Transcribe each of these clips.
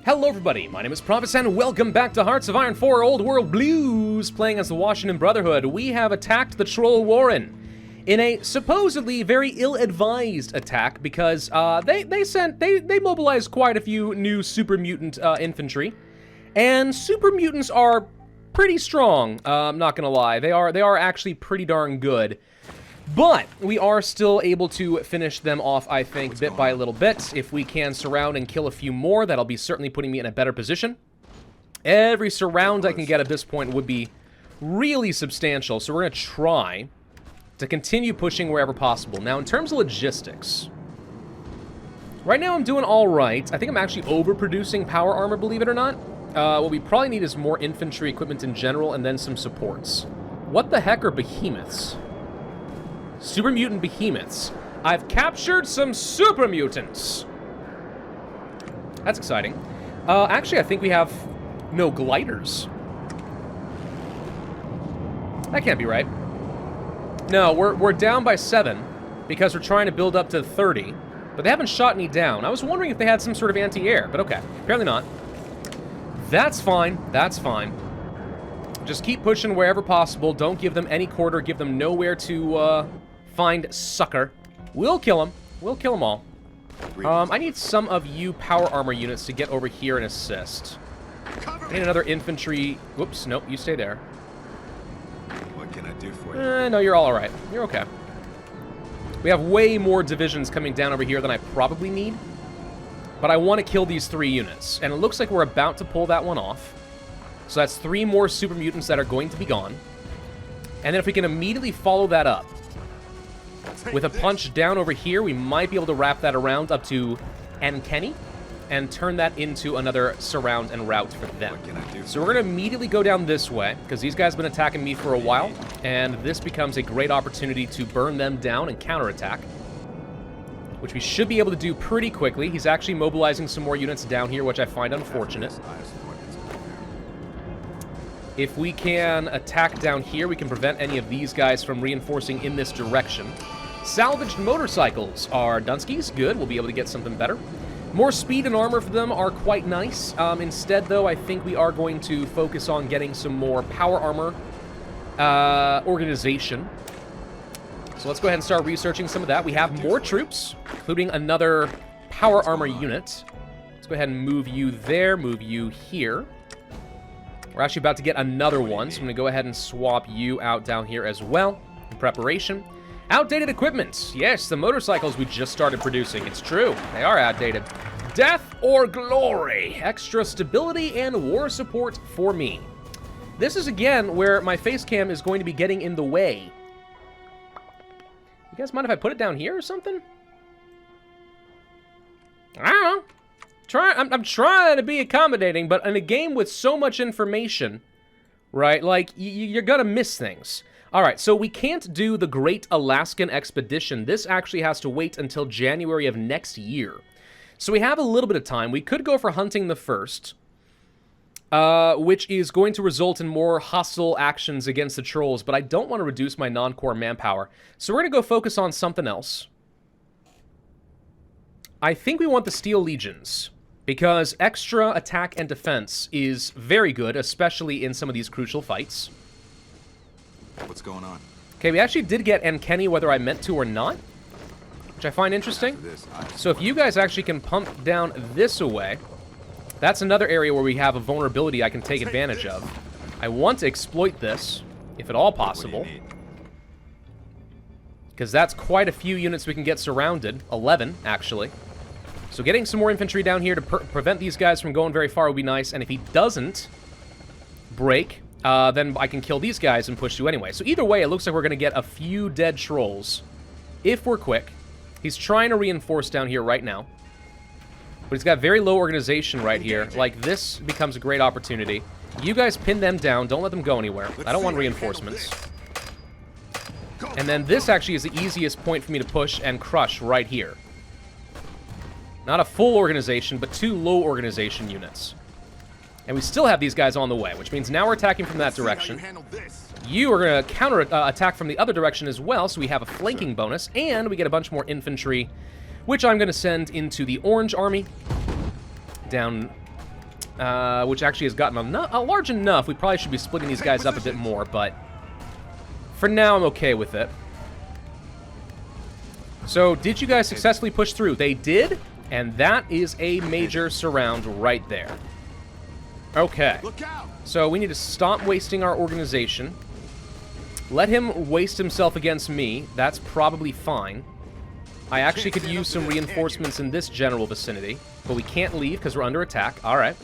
Hello everybody, my name is Pravus and welcome back to Hearts of Iron 4 Old World Blues, playing as the Washington Brotherhood. We have attacked the Troll Warren in a supposedly very ill-advised attack because they mobilized quite a few new super mutant infantry, and super mutants are pretty strong. I'm not gonna lie, they are actually pretty darn good. But we are still able to finish them off, I think, bit by a little bit. If we can surround and kill a few more, that'll be certainly putting me in a better position. Every surround I can get at this point would be really substantial, so we're going to try to continue pushing wherever possible. Now, in terms of logistics, right now I'm doing all right. I think I'm actually overproducing power armor, believe it or not. What we probably need is more infantry equipment in general, and then some supports. What the heck are behemoths? Super mutant behemoths. I've captured some super mutants. That's exciting. Actually, I think we have no gliders. That can't be right. No, we're down by 7 because we're trying to build up to 30, but they haven't shot any down. I was wondering if they had some sort of anti-air, but okay, apparently not. That's fine. That's fine. Just keep pushing wherever possible. Don't give them any quarter. Give them nowhere to find succor. We'll kill them. We'll kill them all. I need some of you power armor units to get over here and assist. I need another infantry. Whoops, nope, you stay there. What can I do for you? No, you're all right. You're okay. We have way more divisions coming down over here than I probably need. But I want to kill these 3 units. And it looks like we're about to pull that one off. So that's 3 more super mutants that are going to be gone. And then if we can immediately follow that up with a punch down over here, we might be able to wrap that around up to Ankeny and turn that into another surround and route for them. So we're going to immediately go down this way, because these guys have been attacking me for a while, and this becomes a great opportunity to burn them down and counterattack, which we should be able to do pretty quickly. He's actually mobilizing some more units down here, which I find unfortunate. If we can attack down here, we can prevent any of these guys from reinforcing in this direction. Salvaged motorcycles are Dunskies. Good, we'll be able to get something better. More speed and armor for them are quite nice. Instead, though, I think we are going to focus on getting some more power armor organization. So let's go ahead and start researching some of that. We have more troops, including another power armor unit. Let's go ahead and move you there, move you here. We're actually about to get another one, so I'm going to go ahead and swap you out down here as well in preparation. Outdated equipment. Yes, the motorcycles we just started producing. It's true. They are outdated. Death or glory. Extra stability and war support for me. This is, again, where my face cam is going to be getting in the way. You guys mind if I put it down here or something? I don't know. I'm trying to be accommodating, but in a game with so much information, right, like, you're gonna miss things. Alright, so we can't do the Great Alaskan Expedition. This actually has to wait until January of next year. So we have a little bit of time. We could go for Hunting the First, which is going to result in more hostile actions against the trolls, but I don't want to reduce my non-core manpower. So we're going to go focus on something else. I think we want the Steel Legions, because extra attack and defense is very good, especially in some of these crucial fights. What's going on? Okay, we actually did get Ankeny whether I meant to or not, which I find interesting. So if you guys actually can pump down this away, that's another area where we have a vulnerability I can take advantage of. I want to exploit this, if at all possible, because that's quite a few units we can get surrounded. 11, actually. So getting some more infantry down here to prevent these guys from going very far would be nice, and if he doesn't break, then I can kill these guys and push through anyway. So either way, it looks like we're going to get a few dead trolls, if we're quick. He's trying to reinforce down here right now, but he's got very low organization right here. Like, this becomes a great opportunity. You guys pin them down, don't let them go anywhere. I don't want reinforcements. And then this actually is the easiest point for me to push and crush right here. Not a full organization, but 2 low organization units. And we still have these guys on the way, which means now we're attacking from that direction. You are going to counter attack from the other direction as well, so we have a flanking bonus, and we get a bunch more infantry, which I'm going to send into the Orange Army down which actually has gotten a large enough. We probably should be splitting these guys up a bit more, but for now, I'm okay with it. So, did you guys successfully push through? They did, and that is a major surround right there. Okay. So, we need to stop wasting our organization. Let him waste himself against me. That's probably fine. I actually could use some reinforcements in this general vicinity, but we can't leave because we're under attack. All right.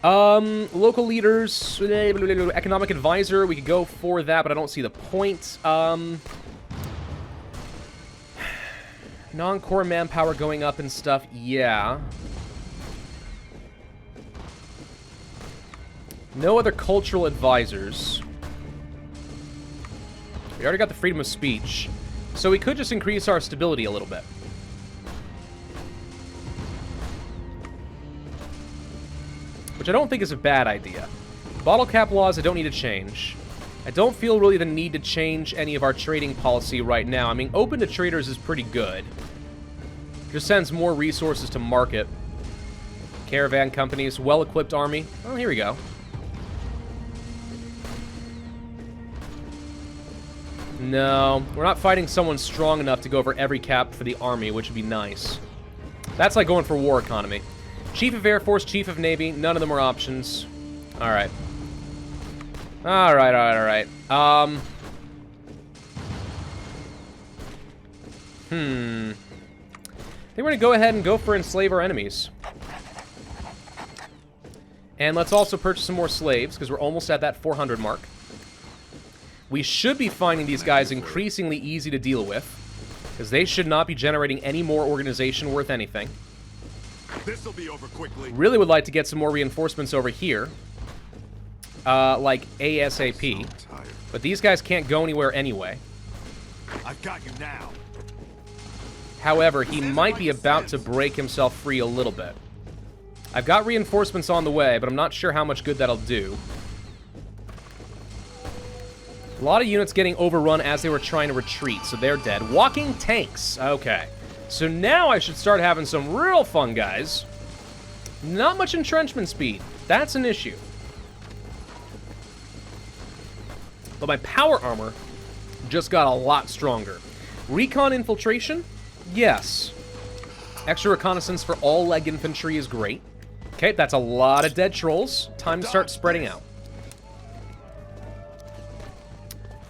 Local leaders, economic advisor, we could go for that, but I don't see the point. Non-core manpower going up and stuff, yeah. No other cultural advisors. We already got the freedom of speech, so we could just increase our stability a little bit. Which I don't think is a bad idea. Bottle cap laws I don't need to change. I don't feel really the need to change any of our trading policy right now. I mean, open to traders is pretty good. Just sends more resources to market. Caravan companies, well-equipped army. Oh, here we go. No, we're not fighting someone strong enough to go over every cap for the army, which would be nice. That's like going for war economy. Chief of Air Force, Chief of Navy, none of them are options. Alright. Alright. I think we're going to go ahead and go for enslave our enemies. And let's also purchase some more slaves, because we're almost at that 400 mark. We should be finding these guys increasingly easy to deal with, because they should not be generating any more organization worth anything. This'll be over quickly. Really would like to get some more reinforcements over here. Like ASAP. But these guys can't go anywhere anyway. I've got you now. However, he might be about to break himself free a little bit. I've got reinforcements on the way, but I'm not sure how much good that'll do. A lot of units getting overrun as they were trying to retreat, so they're dead. Walking tanks. Okay. So now I should start having some real fun, guys. Not much entrenchment speed. That's an issue. But my power armor just got a lot stronger. Recon infiltration? Yes. Extra reconnaissance for all leg infantry is great. Okay, that's a lot of dead trolls. Time to start spreading out.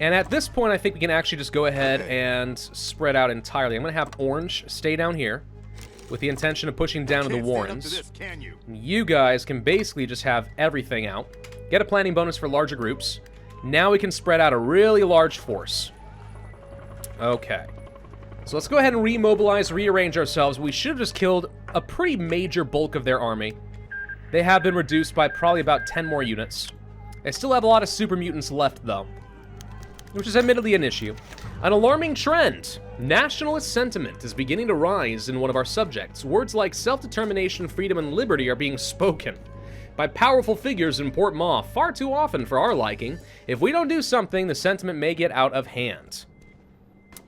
And at this point, I think we can actually just go ahead and spread out entirely. I'm going to have Orange stay down here with the intention of pushing down to the Warrens. You guys can basically just have everything out. Get a planning bonus for larger groups. Now we can spread out a really large force. Okay. So let's go ahead and remobilize, rearrange ourselves. We should have just killed a pretty major bulk of their army. They have been reduced by probably about 10 more units. They still have a lot of super mutants left, though, which is admittedly an issue. An alarming trend. Nationalist sentiment is beginning to rise in one of our subjects. Words like self-determination, freedom, and liberty are being spoken by powerful figures in Port Maw far too often for our liking. If we don't do something, the sentiment may get out of hand.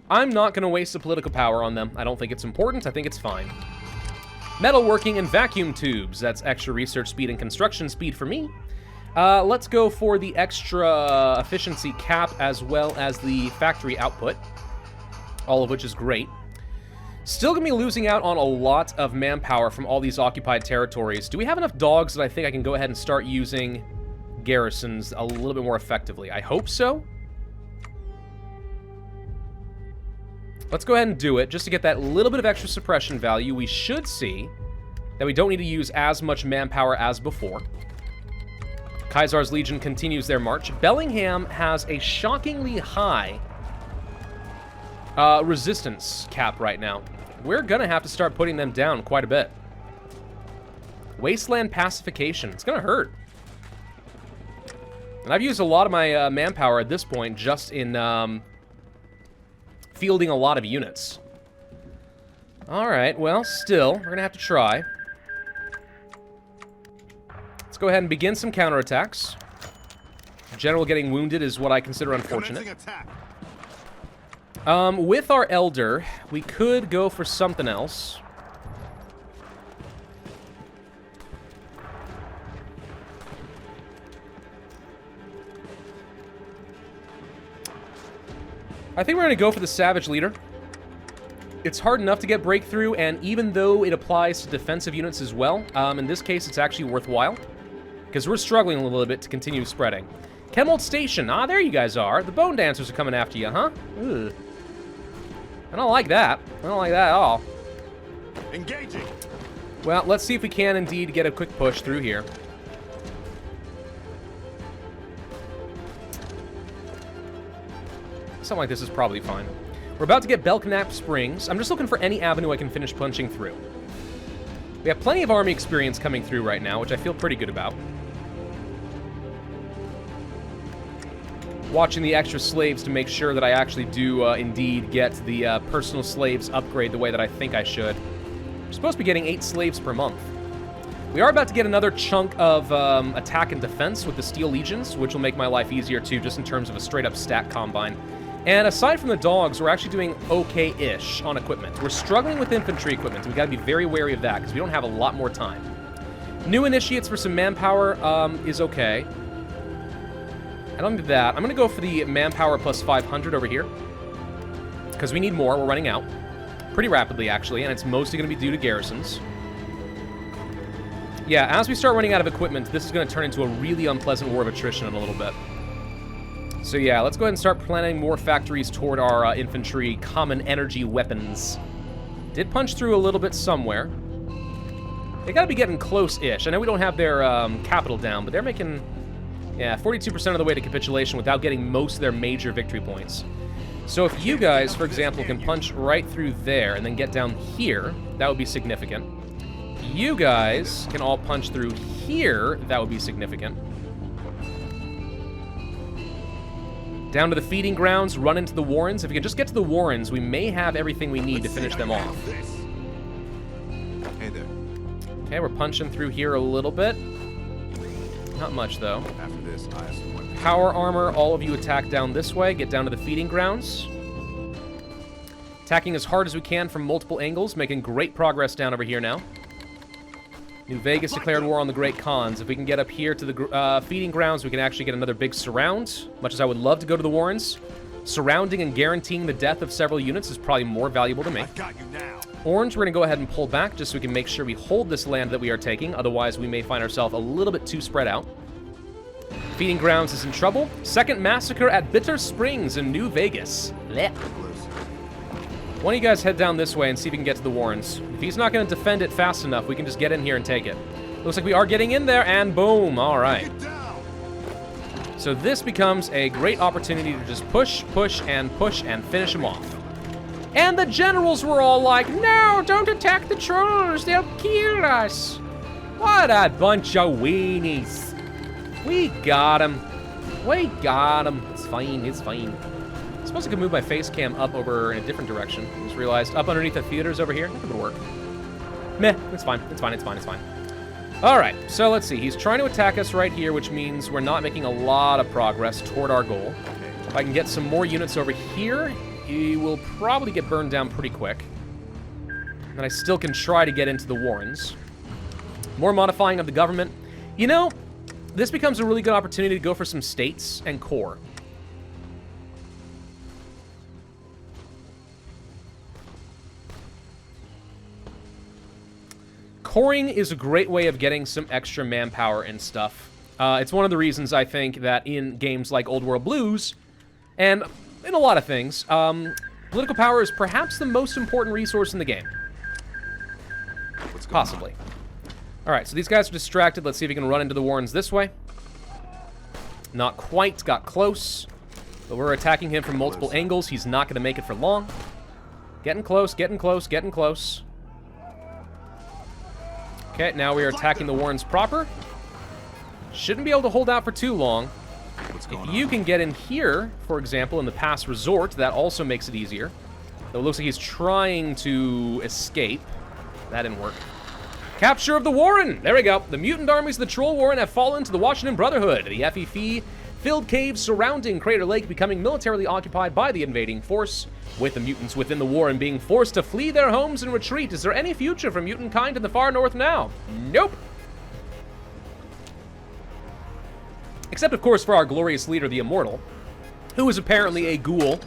I'm not going to waste the political power on them. I don't think it's important. I think it's fine. Metalworking and vacuum tubes. That's extra research speed and construction speed for me. Let's go for the extra efficiency cap as well as the factory output, all of which is great. Still gonna be losing out on a lot of manpower from all these occupied territories. Do we have enough dogs that I think I can go ahead and start using garrisons a little bit more effectively? I hope so. Let's go ahead and do it just to get that little bit of extra suppression value. We should see that we don't need to use as much manpower as before. Caesar's Legion continues their march. Bellingham has a shockingly high resistance cap right now. We're gonna have to start putting them down quite a bit. Wasteland pacification. It's gonna hurt. And I've used a lot of my manpower at this point just in fielding a lot of units. Alright, well, still, we're gonna have to try. Let's go ahead and begin some counterattacks. General getting wounded is what I consider unfortunate. With our Elder, we could go for something else. I think we're going to go for the Savage Leader. It's hard enough to get breakthrough, and even though it applies to defensive units as well, in this case it's actually worthwhile, because we're struggling a little bit to continue spreading. Chemold Station. Ah, there you guys are. The Bone Dancers are coming after you, huh? Ugh. I don't like that. I don't like that at all. Engaging. Well, let's see if we can indeed get a quick push through here. Something like this is probably fine. We're about to get Belknap Springs. I'm just looking for any avenue I can finish punching through. We have plenty of army experience coming through right now, which I feel pretty good about. Watching the extra slaves to make sure that I actually do indeed get the personal slaves upgrade the way that I think I should. We're supposed to be getting 8 slaves per month. We are about to get another chunk of attack and defense with the Steel Legions, which will make my life easier too, just in terms of a straight-up stat combine. And aside from the dogs, we're actually doing okay-ish on equipment. We're struggling with infantry equipment. We got to be very wary of that, because we don't have a lot more time. New initiates for some manpower is okay. I don't need that. I'm going to go for the manpower plus 500 over here, because we need more. We're running out pretty rapidly, actually, and it's mostly going to be due to garrisons. Yeah, as we start running out of equipment, this is going to turn into a really unpleasant war of attrition in a little bit. So yeah, let's go ahead and start planning more factories toward our infantry common energy weapons. Did punch through a little bit somewhere. They gotta be getting close-ish. I know we don't have their capital down, but they're making, yeah, 42% of the way to capitulation without getting most of their major victory points. So if you guys, for example, can punch right through there and then get down here, that would be significant. You guys can all punch through here, that would be significant. Down to the feeding grounds, run into the Warrens. If we can just get to the Warrens, we may have everything we need to finish them off. Hey there. Okay, we're punching through here a little bit. Not much, though. After this, I have some weapons. Power armor, all of you attack down this way. Get down to the feeding grounds. Attacking as hard as we can from multiple angles, making great progress down over here now. New Vegas declared war on the Great Khans. If we can get up here to the feeding grounds, we can actually get another big surround. Much as I would love to go to the Warrens, surrounding and guaranteeing the death of several units is probably more valuable to me. I've got you now. Orange, we're going to go ahead and pull back just so we can make sure we hold this land that we are taking. Otherwise, we may find ourselves a little bit too spread out. Feeding grounds is in trouble. Second massacre at Bitter Springs in New Vegas. Blech. Why don't you guys head down this way and see if we can get to the Warrens. If he's not going to defend it fast enough, we can just get in here and take it. Looks like we are getting in there, and boom. All right. So this becomes a great opportunity to just push, push, and finish him off. And the generals were all like, no, don't attack the trolls. They'll kill us. What a bunch of weenies. We got him. We got him. It's fine. It's fine. I suppose I could move my face cam up over in a different direction. I just realized up underneath the theaters over here. That could work. Meh, it's fine. It's fine. It's fine. It's fine. All right, so let's see. He's trying to attack us right here, which means we're not making a lot of progress toward our goal. If I can get some more units over here, he will probably get burned down pretty quick. And I still can try to get into the Warrens. More modifying of the government. You know, this becomes a really good opportunity to go for some states and core. Coring is a great way of getting some extra manpower and stuff. It's one of the reasons I think that in games like Old World Blues, and in a lot of things, political power is perhaps the most important resource in the game. Possibly. Alright, so these guys are distracted. Let's see if we can run into the Warrens this way. Not quite. Got close. But we're attacking him from multiple angles. He's not going to make it for long. Getting close, getting close, getting close. Okay, now we are attacking the Warrens proper. Shouldn't be able to hold out for too long. If you can get in here, for example, in the Pass Resort, that also makes it easier. Though it looks like he's trying to escape. That didn't work. Capture of the Warren! There we go. The mutant armies of the Troll Warren have fallen to the Washington Brotherhood. The FEF filled caves surrounding Crater Lake becoming militarily occupied by the invading force, with the mutants within the Warren being forced to flee their homes and retreat. Is there any future for mutant kind in the far north now? Nope. Except, of course, for our glorious leader, the Immortal, who is apparently a ghoul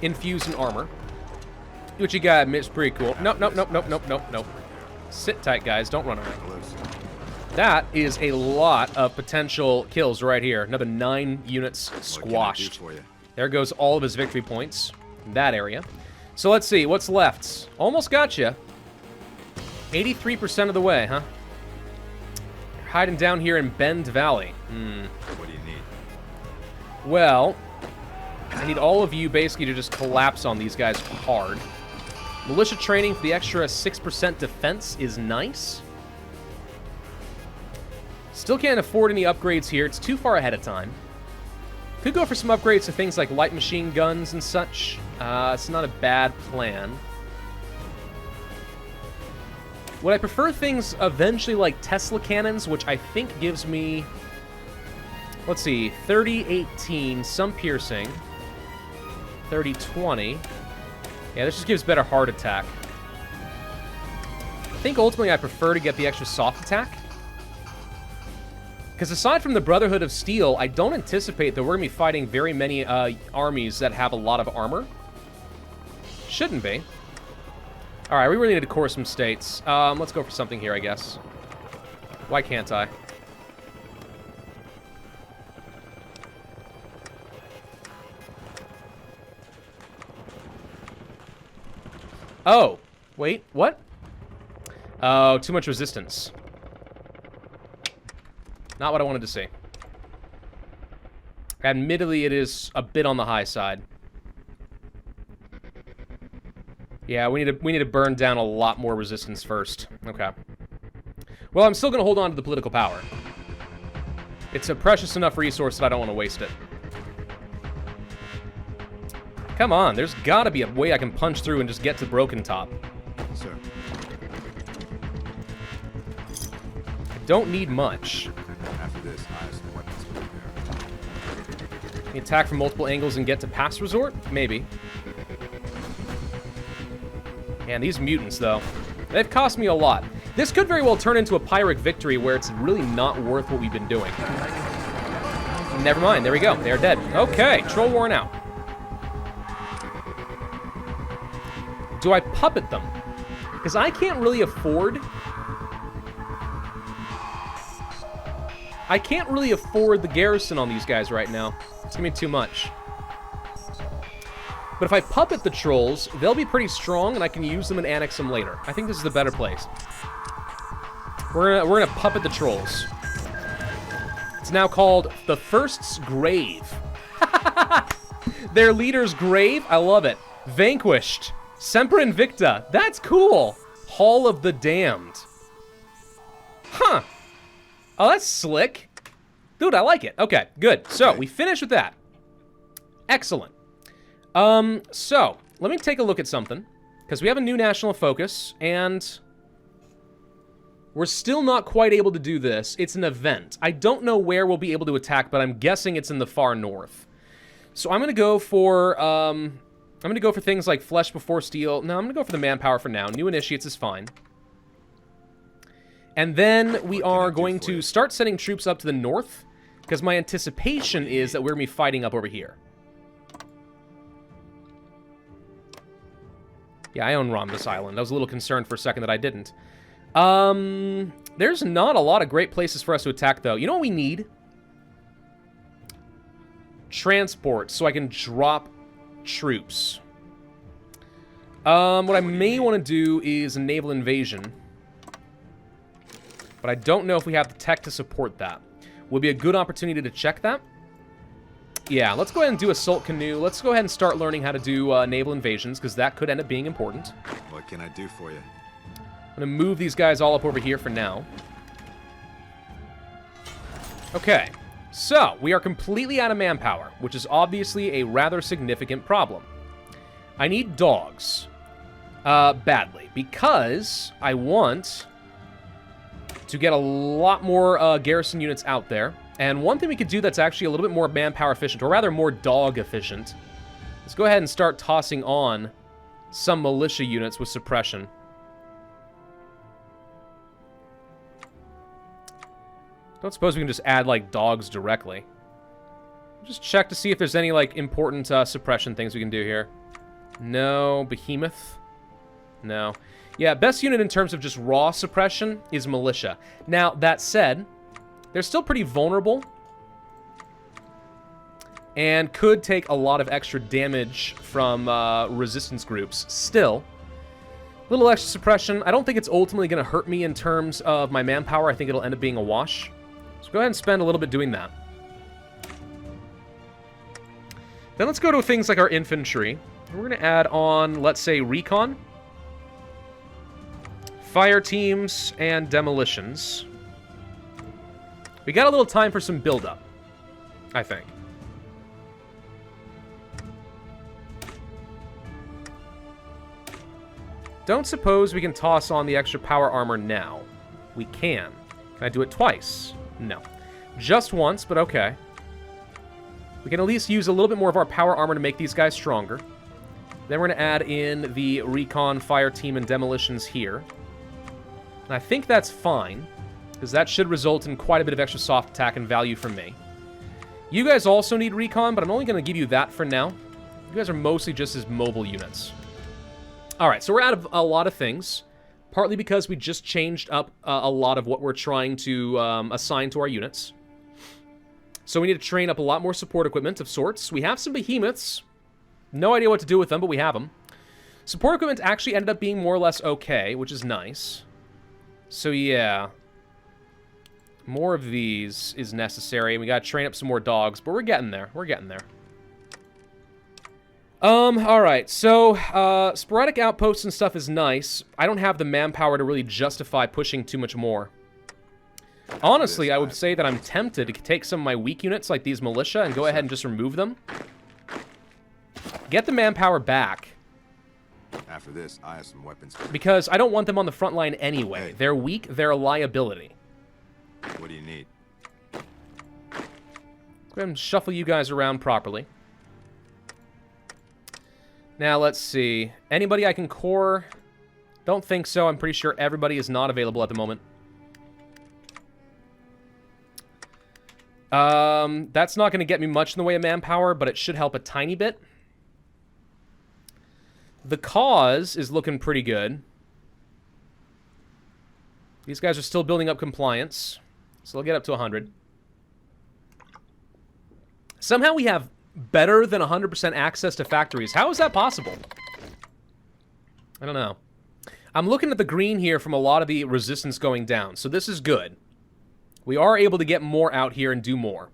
infused in armor. Which you gotta admit is pretty cool. Nope, nope, nope, nope, nope, nope, nope. Sit tight, guys. Don't run away. That is a lot of potential kills right here. Another 9 units squashed. There goes all of his victory points in that area. So let's see. What's left? Almost got you. 83% of the way, huh? You're hiding down here in Bend Valley. What do you need? Well, I need all of you basically to just collapse on these guys hard. Militia training for the extra 6% defense is nice. Still can't afford any upgrades here. It's too far ahead of time. Could go for some upgrades to things like light machine guns and such. It's not a bad plan. Would I prefer things eventually like Tesla cannons, which I think gives me... Let's see, 30-18, some piercing. 30-20. Yeah, this just gives better hard attack. I think ultimately I prefer to get the extra soft attack. Because aside from the Brotherhood of Steel, I don't anticipate that we're going to be fighting very many armies that have a lot of armor. Shouldn't be. Alright, we really need to core some states. Let's go for something here, I guess. Why can't I? Oh, wait, what? Oh, too much resistance. Not what I wanted to see. Admittedly, it is a bit on the high side. Yeah, we need to burn down a lot more resistance first. Okay. Well, I'm still going to hold on to the political power. It's a precious enough resource that I don't want to waste it. Come on, there's got to be a way I can punch through and just get to Broken Top. Sir. I don't need much. After this, I have some weapons to prepare. Can you attack from multiple angles and get to Pass Resort? Maybe. Man, these mutants, though, they've cost me a lot. This could very well turn into a Pyrrhic victory where it's really not worth what we've been doing. Never mind, there we go. They're dead. Okay, Troll Warren out. Do I puppet them? Because I can't really afford... I can't really afford the garrison on these guys right now. It's gonna be too much. But if I puppet the trolls, they'll be pretty strong, and I can use them and annex them later. I think this is the better place. We're gonna puppet the trolls. It's now called the First's Grave. Their leader's grave? I love it. Vanquished. Semper Invicta. That's cool. Hall of the Damned. Huh. Oh, that's slick. Dude, I like it. Okay, good. So, we finished with that. Excellent. So, let me take a look at something. Because we have a new national focus, and... we're still not quite able to do this. It's an event. I don't know where we'll be able to attack, but I'm guessing it's in the far north. So I'm going to go for, I'm going to go for things like Flesh Before Steel. No, I'm going to go for the Manpower for now. New Initiates is fine. And then we are going to start sending troops up to the north, because my anticipation is that we're going to be fighting up over here. Yeah, I own Rhombus Island. I was a little concerned for a second that I didn't. There's not a lot of great places for us to attack, though. You know what we need? Transport, so I can drop troops. What I may want to do is a naval invasion. But I don't know if we have the tech to support that. Would be a good opportunity to check that. Yeah, let's go ahead and do Assault Canoe. Let's go ahead and start learning how to do naval invasions, because that could end up being important. What can I do for you? I'm going to move these guys all up over here for now. Okay, so we are completely out of manpower, which is obviously a rather significant problem. I need dogs. Badly, because I want to get a lot more garrison units out there. And one thing we could do that's actually a little bit more manpower efficient, or rather more dog efficient, is go ahead and start tossing on some militia units with suppression. Don't suppose we can just add, like, dogs directly. Just check to see if there's any, like, important suppression things we can do here. No. Behemoth? No. Yeah, best unit in terms of just raw suppression is militia. Now, that said, they're still pretty vulnerable and could take a lot of extra damage from resistance groups. Still, a little extra suppression. I don't think it's ultimately going to hurt me in terms of my manpower. I think it'll end up being a wash. So go ahead and spend a little bit doing that. Then let's go to things like our infantry. We're going to add on, let's say, recon, fire teams, and demolitions. We got a little time for some build-up, I think. Don't suppose we can toss on the extra power armor now. We can. Can I do it twice? No. Just once, but okay. We can at least use a little bit more of our power armor to make these guys stronger. Then we're going to add in the recon, fire team, and demolitions here. And I think that's fine, because that should result in quite a bit of extra soft attack and value from me. You guys also need recon, but I'm only going to give you that for now. You guys are mostly just as mobile units. Alright, so we're out of a lot of things, partly because we just changed up a lot of what we're trying to assign to our units. So we need to train up a lot more support equipment of sorts. We have some behemoths. No idea what to do with them, but we have them. Support equipment actually ended up being more or less okay, which is nice. So yeah, more of these is necessary. We gotta train up some more dogs, but we're getting there. We're getting there. Alright, so, sporadic outposts and stuff is nice. I don't have the manpower to really justify pushing too much more. Honestly, I would say that I'm tempted to take some of my weak units, like these militia, and go ahead and just remove them. Get the manpower back. After this, I have some weapons. Because I don't want them on the front line anyway. Hey. They're weak, they're a liability. What do you need? Go ahead and shuffle you guys around properly. Now, let's see. Anybody I can core? Don't think so. I'm pretty sure everybody is not available at the moment. That's not going to get me much in the way of manpower, but it should help a tiny bit. The cause is looking pretty good. These guys are still building up compliance, so they'll get up to 100. Somehow we have better than 100% access to factories. How is that possible? I don't know. I'm looking at the green here from a lot of the resistance going down, so this is good. We are able to get more out here and do more.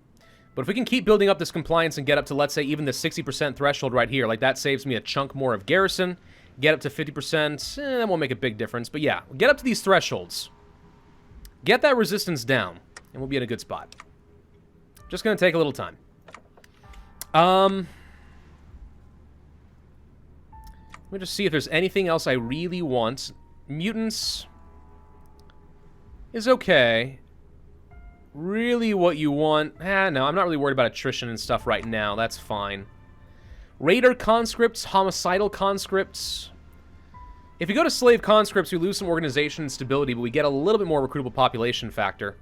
But if we can keep building up this compliance and get up to, let's say, even the 60% threshold right here, like that saves me a chunk more of garrison. Get up to 50%, that won't make a big difference. But yeah, get up to these thresholds. Get that resistance down, and we'll be in a good spot. Just going to take a little time. Let me just see if there's anything else I really want. Mutants is okay. Really what you want... no, I'm not really worried about attrition and stuff right now. That's fine. Raider conscripts, homicidal conscripts. If you go to slave conscripts, we lose some organization and stability, but we get a little bit more recruitable population factor.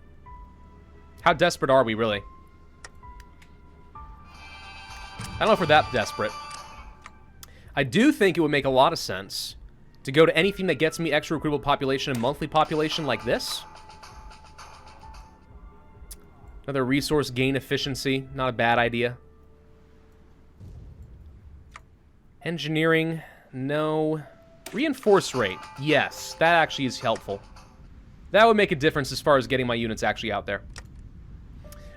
How desperate are we, really? I don't know if we're that desperate. I do think it would make a lot of sense to go to anything that gets me extra recruitable population and monthly population like this. Another resource gain efficiency, not a bad idea. Engineering, no. Reinforce rate, yes, that actually is helpful. That would make a difference as far as getting my units actually out there.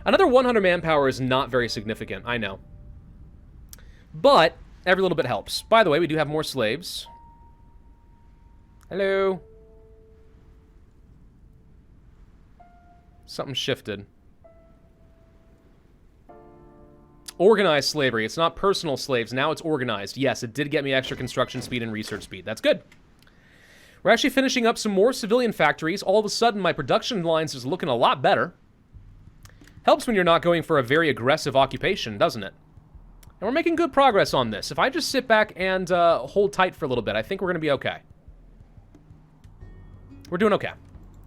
Another 100 manpower is not very significant, I know. But every little bit helps. By the way, we do have more slaves. Hello. Something shifted. Organized slavery. It's not personal slaves. Now it's organized. Yes, it did get me extra construction speed and research speed. That's good. We're actually finishing up some more civilian factories. All of a sudden, my production lines is looking a lot better. Helps when you're not going for a very aggressive occupation, doesn't it? And we're making good progress on this. If I just sit back and hold tight for a little bit, I think we're going to be okay. We're doing okay.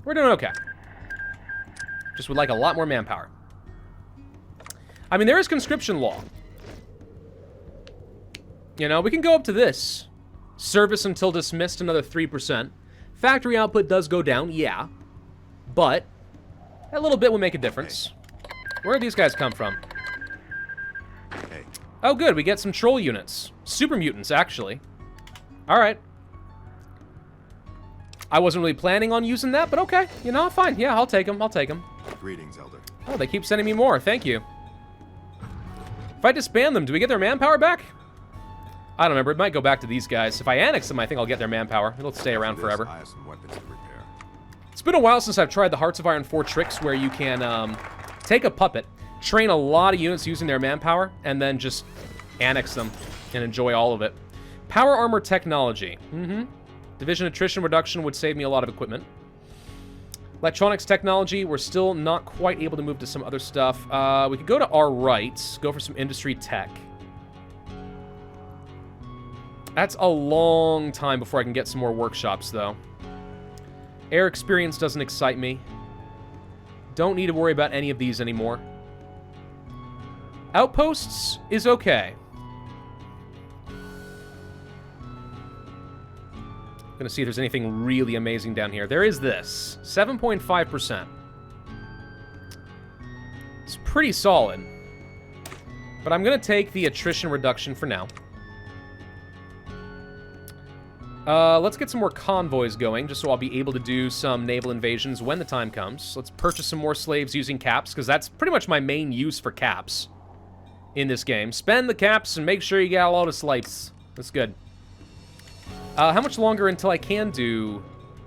We're doing okay. Just would like a lot more manpower. I mean, there is conscription law. You know, we can go up to this. Service until dismissed, another 3%. Factory output does go down, yeah. But a little bit will make a difference. Where do these guys come from? Hey. Oh, good. We get some troll units. Super mutants, actually. All right. I wasn't really planning on using that, but okay. You know, fine. Yeah, I'll take them. I'll take them. Greetings, Elder. Oh, they keep sending me more. Thank you. If I disband them, do we get their manpower back? I don't remember. It might go back to these guys. If I annex them, I think I'll get their manpower. It'll stay around forever. I have some weapons to repair. It's been a while since I've tried the Hearts of Iron 4 tricks where you can take a puppet, train a lot of units using their manpower, and then just annex them and enjoy all of it. Power armor technology. Division attrition reduction would save me a lot of equipment. Electronics technology, we're still not quite able to move to some other stuff. We could go to our right, go for some industry tech. That's a long time before I can get some more workshops, though. Air experience doesn't excite me. Don't need to worry about any of these anymore. Outposts is okay. Gonna see if there's anything really amazing down here. There is this. 7.5%. It's pretty solid. But I'm gonna take the attrition reduction for now. Let's get some more convoys going, just so I'll be able to do some naval invasions when the time comes. Let's purchase some more slaves using caps, because that's pretty much my main use for caps in this game. Spend the caps and make sure you get a lot of slaves. That's good. How much longer until I can do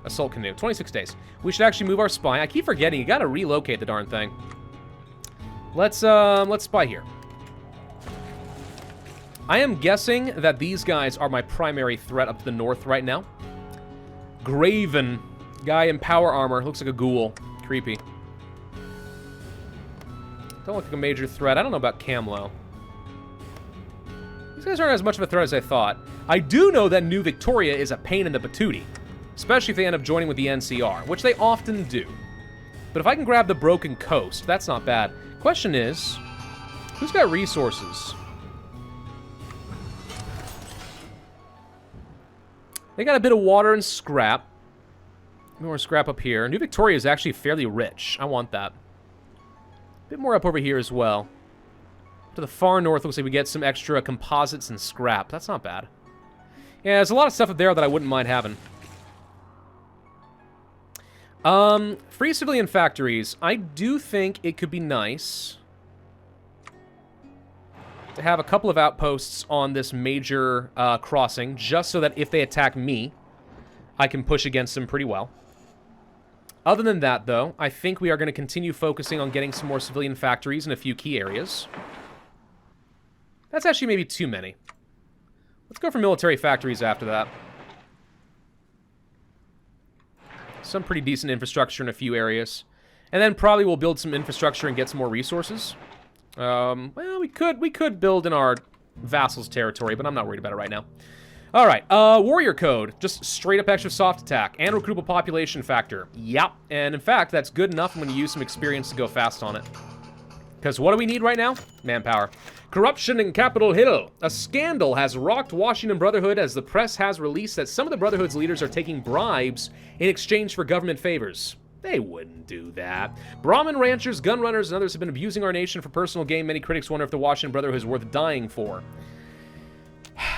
Assault Canoe? 26 days. We should actually move our spy. I keep forgetting, you gotta relocate the darn thing. Let's spy here. I am guessing that these guys are my primary threat up to the north right now. Graven. Guy in power armor. Looks like a ghoul. Creepy. Don't look like a major threat. I don't know about Camlo. These guys aren't as much of a threat as I thought. I do know that New Victoria is a pain in the patootie. Especially if they end up joining with the NCR, which they often do. But if I can grab the Broken Coast, that's not bad. Question is, who's got resources? They got a bit of water and scrap. More scrap up here. New Victoria is actually fairly rich. I want that. A bit more up over here as well. To the far north, looks like we get some extra composites and scrap. That's not bad. Yeah, there's a lot of stuff up there that I wouldn't mind having. Free civilian factories. I do think it could be nice to have a couple of outposts on this major crossing, just so that if they attack me, I can push against them pretty well. Other than that, though, I think we are going to continue focusing on getting some more civilian factories in a few key areas. That's actually maybe too many. Let's go for military factories after that. Some pretty decent infrastructure in a few areas. And then probably we'll build some infrastructure and get some more resources. Well, we could build in our vassals' territory, but I'm not worried about it right now. All right, warrior code, just straight up extra soft attack and recruitable population factor. Yep, and in fact, that's good enough. I'm going to use some experience to go fast on it. Because what do we need right now? Manpower. Corruption in Capitol Hill. A scandal has rocked Washington Brotherhood as the press has released that some of the Brotherhood's leaders are taking bribes in exchange for government favors. They wouldn't do that. Brahmin ranchers, gun runners, and others have been abusing our nation for personal gain. Many critics wonder if the Washington Brotherhood is worth dying for.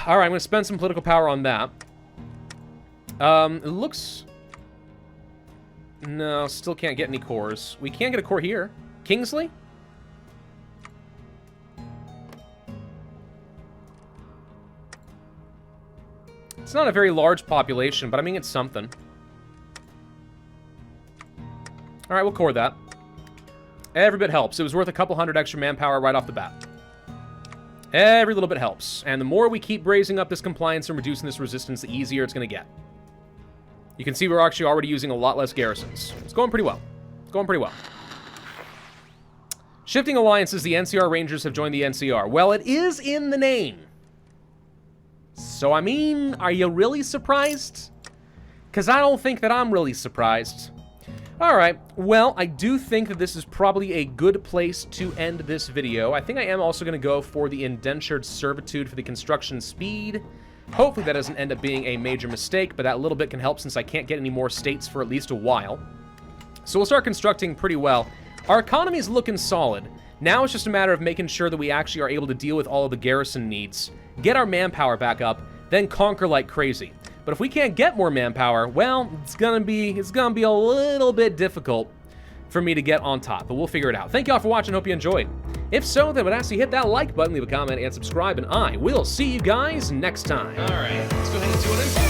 All right, I'm going to spend some political power on that. It looks... No, still can't get any cores. We can't get a core here. Kingsley? It's not a very large population, but I mean, it's something. All right, we'll core that. Every bit helps. It was worth a couple hundred extra manpower right off the bat. Every little bit helps. And the more we keep raising up this compliance and reducing this resistance, the easier it's going to get. You can see we're actually already using a lot less garrisons. It's going pretty well. It's going pretty well. Shifting alliances, the NCR Rangers have joined the NCR. Well, it is in the name. So, I mean, are you really surprised? Because I don't think that I'm really surprised. Alright, well, I do think that this is probably a good place to end this video. I think I am also going to go for the indentured servitude for the construction speed. Hopefully that doesn't end up being a major mistake, but that little bit can help since I can't get any more states for at least a while. So we'll start constructing pretty well. Our economy is looking solid. Now it's just a matter of making sure that we actually are able to deal with all of the garrison needs, get our manpower back up, then conquer like crazy. But if we can't get more manpower, well, it's gonna be a little bit difficult for me to get on top, but we'll figure it out. Thank y'all for watching, hope you enjoyed. If so, then I would ask you to hit that like button, leave a comment, and subscribe, and I will see you guys next time. All right, let's go ahead and do it.